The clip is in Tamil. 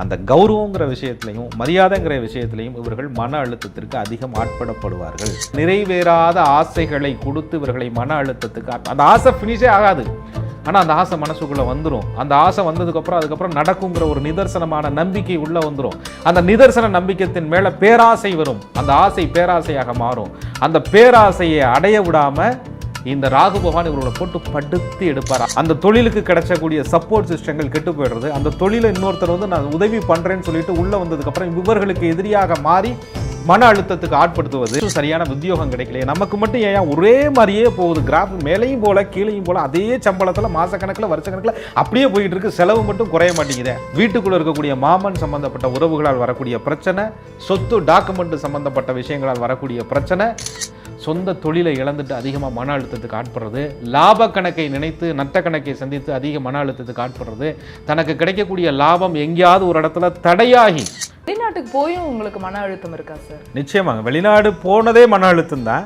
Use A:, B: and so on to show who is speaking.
A: அந்த கௌரவங்கிற விஷயத்திலையும் மரியாதைங்கிற விஷயத்திலையும் இவர்கள் மன அழுத்தத்திற்கு அதிகம் ஆட்படப்படுவார்கள். நிறைவேறாத ஆசைகளை கொடுத்து இவர்களை மன அழுத்தத்துக்கு அந்த ஆசை ஃபினிஷே ஆகாது, ஆனால் அந்த ஆசை மனசுக்குள்ளே வந்துடும். அந்த ஆசை வந்ததுக்கப்புறம் அதுக்கப்புறம் நடக்குங்கிற ஒரு நிதர்சனமான நம்பிக்கை உள்ளே வந்துடும். அந்த நிதர்சன நம்பிக்கைத்தின் மேலே பேராசை வரும். அந்த ஆசை பேராசையாக மாறும். அந்த பேராசையை அடைய விடாமல் இந்த ராகு பகவான் இவரோட போட்டு படுத்தி எடுப்பார். அந்த தொழிலுக்கு கிடைச்சக்கூடிய சப்போர்ட் சிஸ்டங்கள் கெட்டு போயிடுறது. அந்த தொழிலை இன்னொருத்தர் வந்து நான் உதவி பண்ணுறேன்னு சொல்லிட்டு உள்ளே வந்ததுக்கப்புறம் இவர்களுக்கு எதிரியாக மாறி மன அழுத்தத்துக்கு ஆட்படுத்துவது. சரியான உத்தியோகம் கிடைக்கலையே, நமக்கு மட்டும் ஏன் ஒரே மாதிரியே போகுது, கிராஃப் மேலையும் போல கீழையும் போல அதே சம்பளத்தில் மாசக்கணக்கில் வருஷக்கணக்கில் அப்படியே போயிட்டு இருக்கு, செலவு மட்டும் குறைய மாட்டேங்குது. வீட்டுக்குள்ள இருக்கக்கூடிய மாமன் சம்பந்தப்பட்ட உறவுகளால் வரக்கூடிய பிரச்சனை, சொத்து டாக்குமெண்ட் சம்பந்தப்பட்ட விஷயங்களால் வரக்கூடிய பிரச்சனை, சொந்த தொழிலை இழந்துட்டு அதிகமாக மன அழுத்தத்துக்கு ஆட்படுறது, லாப கணக்கை நினைத்து நட்ட கணக்கை சந்தித்து அதிக மன அழுத்தத்துக்கு ஆட்படுறது, தனக்கு கிடைக்கக்கூடிய லாபம் எங்கேயாவது ஒரு இடத்துல தடையாகி.
B: வெளிநாட்டுக்கு போயும் உங்களுக்கு மன அழுத்தம் இருக்கா சார்?
A: நிச்சயமாங்க, வெளிநாடு போனதே மன அழுத்தம் தான்.